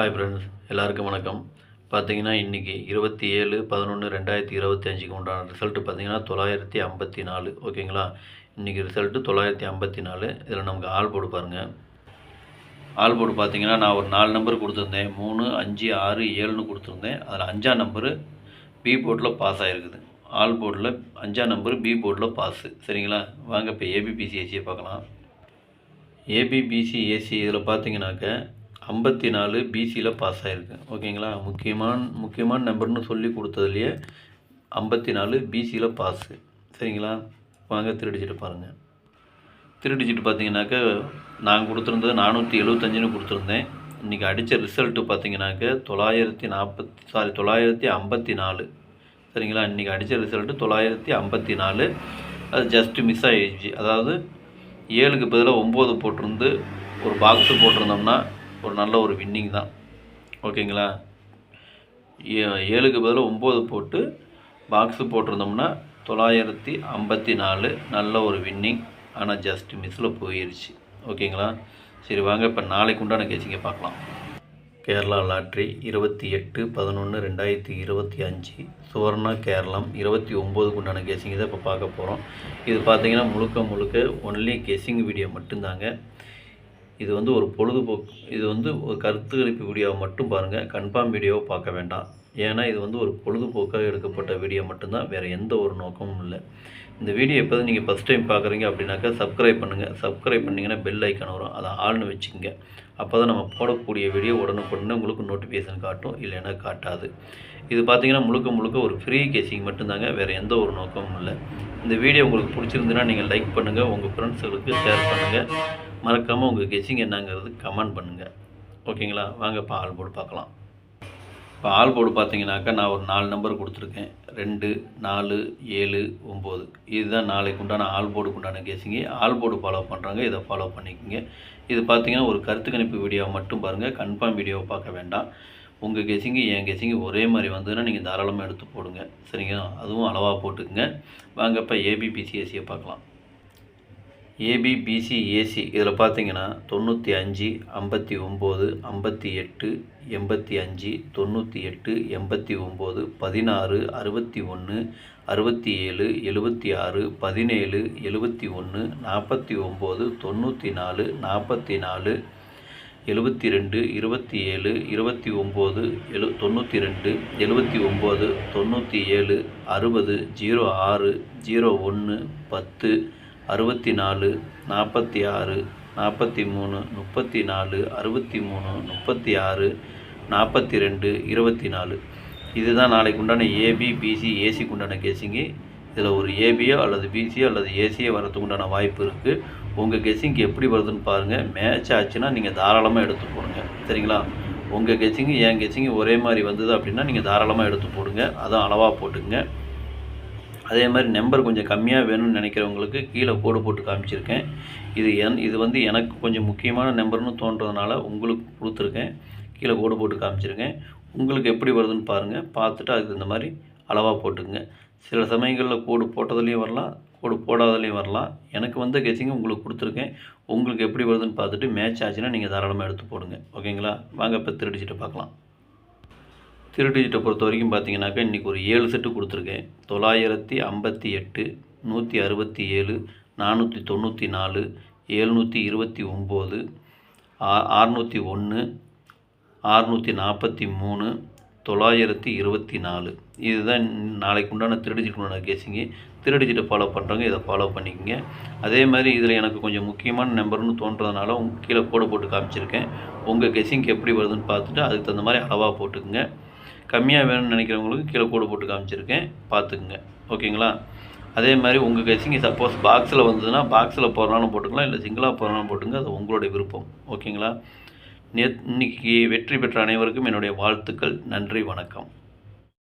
Hi friends, எல்லாருக்கும் வணக்கம். பார்த்தீங்கன்னா இன்றைக்கி 27/11/2025க்கு உண்டான ரிசல்ட்டு பார்த்தீங்கன்னா 954. ஓகேங்களா? இன்றைக்கி ரிசல்ட்டு 954. இதில் நமக்கு ஆல் போர்டு பாருங்கள். ஆல் போர்டு பார்த்தீங்கன்னா நான் ஒரு 4 நம்பர் கொடுத்துருந்தேன். 3, 5, 6, 7ன்னு கொடுத்துருந்தேன். அதில் 5ஆம் நம்பரு பி போர்டில் பாஸ் ஆகிருக்குது. ஆல் போர்டில் 5ஆம் நம்பரு பி போர்டில் பாஸு. சரிங்களா? வாங்க இப்போ ஏபிபிசிஏசியை பார்க்கலாம். ஏபிபிசிஏசி இதில் பார்த்தீங்கன்னாக்க 54 பிசியில் பாஸ் ஆகிருக்கு. ஓகேங்களா? முக்கியமான நம்பர்னு சொல்லி கொடுத்ததுலையே 54 பிசியில் பாஸு. சரிங்களா? வாங்க திருடிச்சிட்டு பாருங்கள். திருடிச்சிட்டு பார்த்தீங்கன்னாக்க நான் கொடுத்துருந்தது 475ன்னு கொடுத்துருந்தேன். இன்றைக்கி அடித்த ரிசல்ட்டு பார்த்தீங்கன்னாக்க 954. சரிங்களா? இன்றைக்கி அடித்த ரிசல்ட்டு 954. அது ஜஸ்ட்டு மிஸ் ஆகிடுச்சு. அதாவது 7க்கு பதிலாக 9 போட்டிருந்து ஒரு பாக்ஸு போட்டிருந்தோம்னா ஒரு நல்ல ஒரு வின்னிங் தான். ஓகேங்களா? 7க்கு பதிலாக 9 போட்டு பாக்ஸு போட்டிருந்தோம்னா 954 நல்ல ஒரு வின்னிங். ஆனால் ஜஸ்ட் மிஸ்ஸில் போயிடுச்சு. ஓகேங்களா? சரி வாங்க இப்போ நாளைக்கு உண்டான கேசிங்க பார்க்கலாம். கேரளா லாட்ரி 28/11/2025 சுவர்ணா கேரளம் 29க்கு உண்டான கேசிங் தான் இப்போ பார்க்க போகிறோம். இது பார்த்தீங்கன்னா முழுக்க ஒன்லி கெஸ்ஸிங் வீடியோ மட்டும்தாங்க. இது வந்து ஒரு பொழுதுபோக்கு, இது வந்து ஒரு கருத்து கணிப்பு வீடியோவை மட்டும் பாருங்கள். கன்ஃபார்ம் வீடியோவை பார்க்க வேண்டாம். ஏன்னா இது வந்து ஒரு பொழுதுபோக்காக எடுக்கப்பட்ட வீடியோ மட்டும்தான், வேறு எந்த ஒரு நோக்கமும் இல்லை. இந்த வீடியோ எப்போ நீங்கள் ஃபஸ்ட் டைம் பார்க்குறீங்க அப்படின்னாக்கா சப்ஸ்கிரைப் பண்ணுங்கள். சப்ஸ்கிரைப் பண்ணிங்கன்னா பெல் ஐக்கான் வரும், அதை ஆள்னு வச்சுக்கோங்க. அப்போ தான் நம்ம போடக்கூடிய வீடியோ உடனுக்குடனே உங்களுக்கு நோட்டிஃபிகேஷன் காட்டும், இல்லைன்னா காட்டாது. இது பார்த்திங்கன்னா முழுக்க ஒரு ஃப்ரீ கேசிங் மட்டும்தாங்க, வேறு எந்த ஒரு நோக்கமும் இல்லை. இந்த வீடியோ உங்களுக்கு பிடிச்சிருந்துன்னா நீங்கள் லைக் பண்ணுங்கள், உங்கள் ஃப்ரெண்ட்ஸுகளுக்கு ஷேர் பண்ணுங்கள். மறக்காமல் உங்கள் கெஸ்ஸிங் என்னங்கிறது கமெண்ட் பண்ணுங்கள். ஓகேங்களா? வாங்க இப்போ ஆல் போர்டு பார்க்கலாம். இப்போ ஆல் போர்டு பார்த்தீங்கன்னாக்கா நான் ஒரு 4 நம்பர் கொடுத்துருக்கேன். 2, 4, 7, 9. இதுதான் நாளைக்கு உண்டான ஆல் போர்டுக்கு உண்டான கெஸ்ஸிங்கு. ஆல் போர்டு ஃபாலோ பண்ணுறாங்க, இதை ஃபாலோ பண்ணிக்கோங்க. இது பார்த்தீங்கன்னா ஒரு கருத்து கணிப்பு வீடியோவை மட்டும் பாருங்கள். கன்ஃபார்ம் வீடியோவை பார்க்க வேண்டாம். உங்கள் கெஸ்ஸிங்கு என் கெஸ்ஸிங்கு ஒரே மாதிரி வந்ததுன்னா நீங்கள் தாராளமாக எடுத்து போடுங்க. சரிங்களா? அதுவும் அளவாக போட்டுக்குங்க. வாங்க இப்போ ஏபிபிசிஏசியை பார்க்கலாம். ஏபிபிசிஏசி இதில் பார்த்தீங்கன்னா 95, 59, 58, 85, 98, 89, 16, 61, 67, 76, 17, 71, 49, 94, 44, 72, 27, 29, 92, 79, 97, 60, 06, 01, 10, 64, 46, 43, 34, 63, 36, 42, 24. இதுதான் நாளைக்கு உண்டான ஏபிபிசி ஏசிக்கு உண்டான கெஸ்ஸிங்கு. இதில் ஒரு ஏபியோ அல்லது பிசியோ அல்லது ஏசியோ வரதுக்கு உண்டான வாய்ப்பு இருக்குது. உங்கள் கெஸ்ஸிங்கு எப்படி வருதுன்னு பாருங்கள். மேட்ச் ஆச்சுன்னா நீங்கள் தாராளமாக எடுத்து போடுங்க. சரிங்களா? உங்கள் கெஸ்ஸிங்கு என் கெஸ்ஸிங்கு ஒரே மாதிரி வந்தது அப்படின்னா நீங்கள் தாராளமாக எடுத்து போடுங்க. அதுவும் அளவாக போட்டுங்க. அதே மாதிரி நம்பர் கொஞ்சம் கம்மியாக வேணும்னு நினைக்கிறவங்களுக்கு கீழே கோடு போட்டு காமிச்சிருக்கேன். இது வந்து எனக்கு கொஞ்சம் முக்கியமான நம்பர்னு தோன்றதுனால உங்களுக்கு கொடுத்துருக்கேன். கீழே கோடு போட்டு காமிச்சிருக்கேன். உங்களுக்கு எப்படி வருதுன்னு பாருங்கள். பார்த்துட்டு அதுக்கு இந்த மாதிரி அளவாக போட்டுக்குங்க. சில சமயங்களில் கோடு போட்டதுலேயும் வரலாம், கோடு போடாததுலேயும் வரலாம். எனக்கு வந்த கெஸ்ஸிங்கு உங்களுக்கு கொடுத்துருக்கேன். உங்களுக்கு எப்படி வருதுன்னு பார்த்துட்டு மேட்ச் ஆச்சுன்னா நீங்கள் தாராளமாக எடுத்து போடுங்க. ஓகேங்களா? வாங்க இப்போ திருடிச்சிட்டு பார்க்கலாம். திருடிஜிட்டை பொறுத்த வரைக்கும் பார்த்தீங்கன்னாக்கா இன்றைக்கி ஒரு 7 செட்டு கொடுத்துருக்கேன். 958, 167, 494, 729, 601, 643, 924. இதுதான் நாளைக்கு உண்டான திருடிஜிட்டு உண்டான கெஸ்ஸிங்கு. திருடிஜிட்டை ஃபாலோ பண்ணுறவங்க இதை ஃபாலோ பண்ணிக்கோங்க. அதே மாதிரி இதில் எனக்கு கொஞ்சம் முக்கியமான நம்பர்னு தோன்றதுனால கீழே கோடு போட்டு காமிச்சிருக்கேன். உங்கள் கெஸ்ஸிங்க்கு எப்படி வருதுன்னு பார்த்துட்டு அதுக்கு தகுந்த மாதிரி அளவாக போட்டுக்குங்க. கம்மியாக வேணும்னு நினைக்கிறவங்களுக்கு கீழே கோடு போட்டு காமிச்சிருக்கேன், பார்த்துக்குங்க. ஓகேங்களா? அதே மாதிரி உங்கள் கெஸ்ஸிங்கு சப்போஸ் பாக்ஸில் வந்ததுன்னா பாக்ஸில் போடுறாலும் போட்டுக்கலாம், இல்லை சிங்கிளாக போடுறாலும் போட்டுங்க. அது உங்களுடைய விருப்பம். ஓகேங்களா? இன்னைக்கு வெற்றி பெற்ற அனைவருக்கும் என்னுடைய வாழ்த்துக்கள். நன்றி, வணக்கம்.